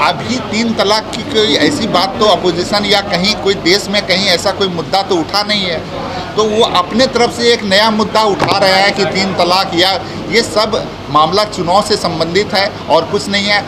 अभी 3 तलाक की कोई ऐसी बात तो अपोजिशन या कहीं कोई देश में कहीं ऐसा कोई मुद्दा तो उठा नहीं है, तो वो अपने तरफ से एक नया मुद्दा उठा रहे हैं कि 3 तलाक, या ये सब मामला चुनाव से संबंधित है और कुछ नहीं है।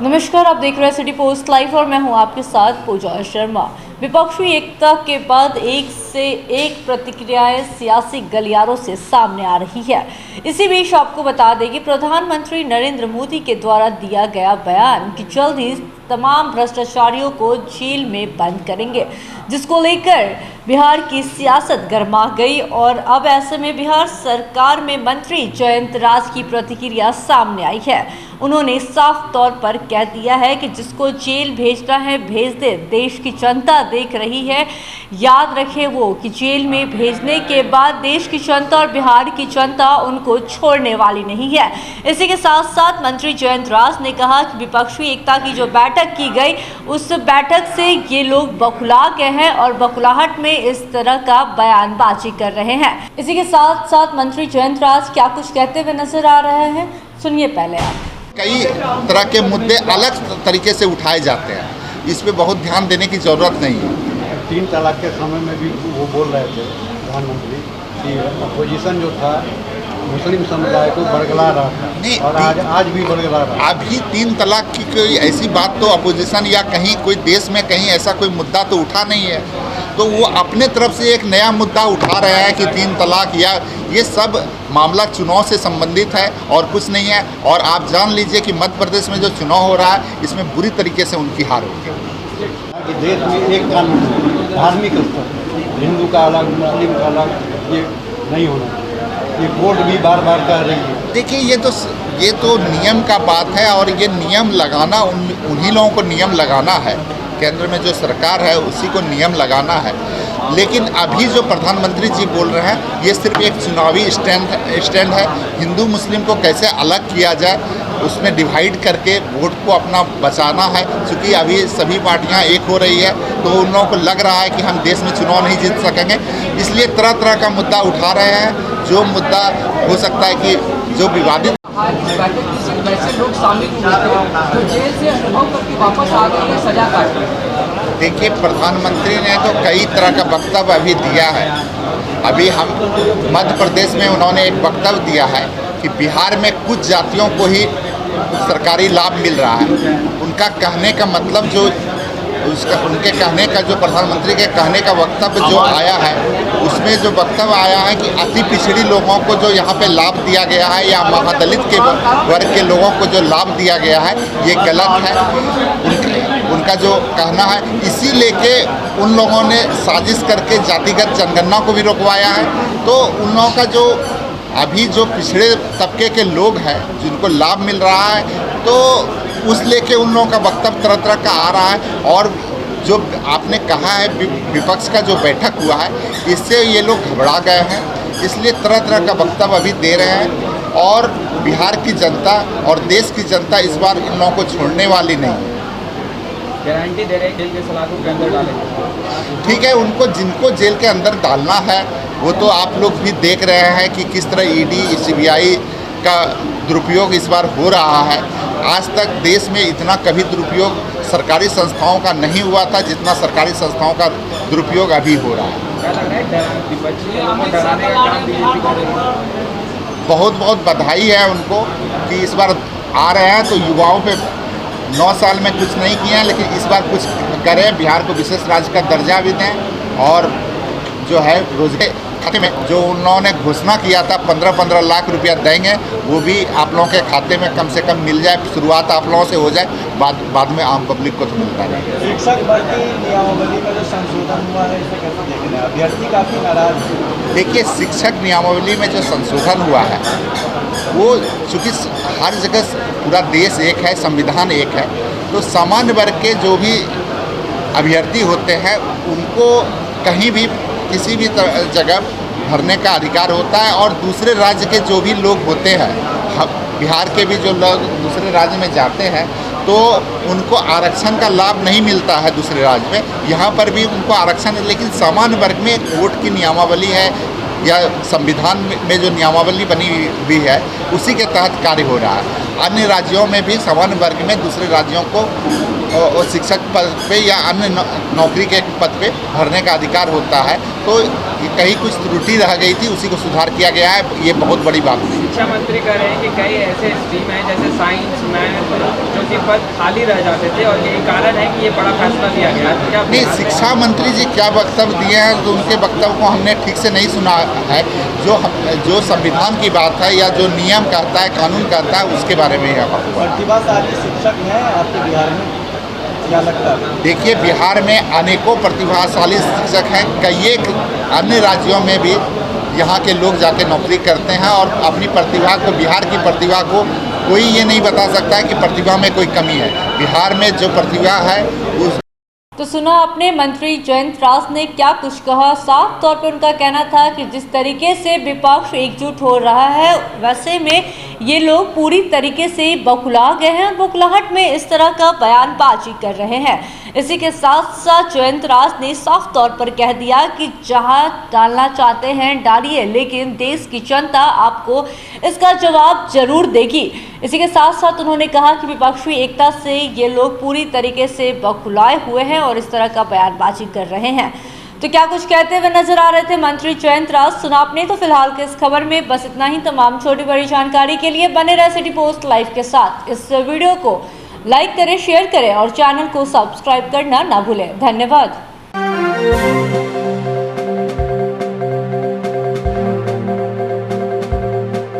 नमस्कार, आप देख रहे हैं सिटी पोस्ट लाइव और मैं हूं आपके साथ पूजा शर्मा। विपक्षी एकता के बाद एक से एक प्रतिक्रियाएं सियासी गलियारों से सामने आ रही है। इसी बीच आपको बता दें कि प्रधानमंत्री नरेंद्र मोदी के द्वारा दिया गया बयान कि जल्द ही तमाम भ्रष्टाचारियों को जेल में बंद करेंगे, जिसको लेकर बिहार की सियासत गर्मा गई और अब ऐसे में बिहार सरकार में मंत्री जयंत राज की प्रतिक्रिया सामने आई है। उन्होंने साफ तौर पर कह दिया है कि जिसको जेल भेजना है भेज दे, देश की जनता देख रही है। याद रखें वो कि जेल में भेजने के बाद देश की जनता और बिहार की जनता उनको छोड़ने वाली नहीं है। इसी के साथ साथ मंत्री जयंत राज ने कहा कि विपक्षी एकता की जो बैठक की गई, उस बैठक से ये लोग बौखला गए हैं और बौखलाहट में इस तरह का बयानबाजी कर रहे हैं। इसी के साथ साथ मंत्री जयंत राज क्या कुछ कहते हुए नजर आ रहे हैं, सुनिए पहले आप। कई तरह के मुद्दे अलग तरीके से उठाए जाते हैं, इस पे बहुत ध्यान देने की जरूरत नहीं है। 3 तलाक के समय में भी वो बोल रहे थे प्रधानमंत्री कि अपोजिशन जो था मुस्लिम समुदाय को बरगला रहा था, और आज भी बरगला रहा है। अभी 3 तलाक की कोई ऐसी बात तो अपोजिशन या कहीं कोई देश में कहीं ऐसा कोई मुद्दा तो उठा नहीं है, तो वो अपने तरफ से एक नया मुद्दा उठा रहे हैं कि 3 तलाक, या ये सब मामला चुनाव से संबंधित है और कुछ नहीं है। और आप जान लीजिए कि मध्य प्रदेश में जो चुनाव हो रहा है, इसमें बुरी तरीके से उनकी हार होगी। कि देश में एक कानून धार्मिक स्तर, हिंदू का अलग, मुस्लिम का अलग, ये नहीं होना चाहिए। ये कोर्ट भी बार बार कह रही है। देखिए, ये तो नियम का बात है, और ये नियम लगाना उन्हीं लोगों को नियम लगाना है। केंद्र में जो सरकार है उसी को नियम लगाना है। लेकिन अभी जो प्रधानमंत्री जी बोल रहे हैं, ये सिर्फ एक चुनावी स्टैंड है। हिंदू मुस्लिम को कैसे अलग किया जाए, उसमें डिवाइड करके वोट को अपना बचाना है। क्योंकि अभी सभी पार्टियां एक हो रही है, तो उन लोगों को लग रहा है कि हम देश में चुनाव नहीं जीत सकेंगे, इसलिए तरह तरह का मुद्दा उठा रहे हैं। जो मुद्दा हो सकता है कि जो विवादित वैसे लोग शामिल हुए थे जो जेल से अनुभव करके वापस आ गए हैं सजा काट। देखिए, प्रधानमंत्री ने तो कई तरह का वक्तव्य अभी दिया है। अभी हम मध्य प्रदेश में उन्होंने एक वक्तव्य दिया है कि बिहार में कुछ जातियों को ही सरकारी लाभ मिल रहा है। उनका कहने का मतलब उनके कहने का जो प्रधानमंत्री के कहने का वक्तव्य जो आया है, उसमें जो वक्तव्य आया है कि अति पिछड़ी लोगों को जो यहाँ पे लाभ दिया गया है, या महादलित के वर्ग के लोगों को जो लाभ दिया गया है, ये गलत है। उनका जो कहना है, इसी लेके उन लोगों ने साजिश करके जातिगत जनगणना को भी रोकवाया है। तो उन लोगों का जो अभी जो पिछड़े तबके के लोग हैं जिनको लाभ मिल रहा है, तो उस लेके उन लोगों का वक्तव्य तरह तरह का आ रहा है। और जो आपने कहा है विपक्ष का जो बैठक हुआ है, इससे ये लोग घबरा गए हैं, इसलिए तरह तरह का वक्तव्य अभी दे रहे हैं। और बिहार की जनता और देश की जनता इस बार इन लोगों को छोड़ने वाली नहीं है। गारंटी दे रहे हैं जेल के सलाखों के अंदर डालेंगे। ठीक है, उनको जिनको जेल के अंदर डालना है, वो तो आप लोग भी देख रहे हैं कि किस तरह ईडी सीबीआई का दुरुपयोग इस बार हो रहा है। आज तक देश में इतना कभी दुरुपयोग सरकारी संस्थाओं का नहीं हुआ था जितना सरकारी संस्थाओं का दुरुपयोग अभी हो रहा है। बहुत बहुत बधाई है उनको कि इस बार आ रहे हैं, तो युवाओं पे 9 साल में कुछ नहीं किए हैं, लेकिन इस बार कुछ करें, बिहार को विशेष राज्य का दर्जा भी दें। और जो है रोजगार खाते में जो उन लोगों ने घोषणा किया था 15-15 लाख रुपया देंगे, वो भी आप लोगों के खाते में कम से कम मिल जाए। शुरुआत आप लोगों से हो जाए, बाद में आम पब्लिक को तो मिलता है। शिक्षक भर्ती नियमावली का जो संशोधन हुआ है, इसे कैसे देख रहे हैं? अभ्यर्थी काफ़ी नाराज। देखिए, शिक्षक नियमावली में जो संशोधन हुआ है, वो चूँकि हर जगह पूरा देश एक है, संविधान एक है, तो सामान्य वर्ग के जो भी अभ्यर्थी होते हैं उनको कहीं भी किसी भी जगह भरने का अधिकार होता है। और दूसरे राज्य के जो भी लोग होते हैं, बिहार के भी जो लोग दूसरे राज्य में जाते हैं, तो उनको आरक्षण का लाभ नहीं मिलता है दूसरे राज्य में। यहाँ पर भी उनको आरक्षण, लेकिन सामान्य वर्ग में एक वोट की नियमावली है, या संविधान में जो नियमावली बनी हुई है उसी के तहत कार्य हो रहा है। अन्य राज्यों में भी सामान्य वर्ग में दूसरे राज्यों को शिक्षक पद पे या अन्य नौकरी के पद पे भरने का अधिकार होता है। तो कहीं कुछ त्रुटि रह गई थी, उसी को सुधार किया गया है, ये बहुत बड़ी बात है। शिक्षा मंत्री कह रहे हैं कि कई ऐसे स्ट्रीम हैं जैसे साइंस, मैथ, जो कि पद खाली रह जाते थे और यही कारण है कि ये बड़ा फैसला लिया गया है। क्या नहीं, शिक्षा मंत्री जी क्या वक्तव्य दिए हैं तो उनके वक्तव्य को हमने ठीक से नहीं सुना है। जो संविधान की बात है या जो नियम कहता है, कानून कहता है, उसके बारे में यह बात हुआ। प्रतिभाशाली शिक्षक हैं आपके बिहार में, क्या लगता है? देखिए, बिहार में अनेकों प्रतिभाशाली शिक्षक हैं। कई एक अन्य राज्यों में भी यहाँ के लोग जाके नौकरी करते हैं और अपनी प्रतिभा को, बिहार की प्रतिभा को कोई ये नहीं बता सकता है कि प्रतिभा में कोई कमी है। बिहार में जो प्रतिभा है उस तो सुना आपने मंत्री जयंत राज ने क्या कुछ कहा। साफ तौर पर उनका कहना था कि जिस तरीके से विपक्ष एकजुट हो रहा है वैसे में ये लोग पूरी तरीके से बौखला गए हैं और बौखलाहट में इस तरह का बयानबाजी कर रहे हैं। इसी के साथ साथ जयंत राज ने साफ तौर पर कह दिया कि जहां डालना चाहते हैं डालिए, लेकिन देश की जनता आपको इसका जवाब जरूर देगी। इसी के साथ साथ उन्होंने कहा कि विपक्षी एकता से ये लोग पूरी तरीके से बौखलाए हुए हैं और इस तरह का बयानबाजी कर रहे हैं। तो क्या कुछ कहते हुए नजर आ रहे थे मंत्री जयंत राज, सुना आपने। तो फिलहाल के इस खबर में बस इतना ही। तमाम छोटी बड़ी जानकारी के लिए बने रहे सिटी पोस्ट लाइव के साथ। इस वीडियो को लाइक करें, शेयर करें और चैनल को सब्सक्राइब करना ना भूलें। धन्यवाद।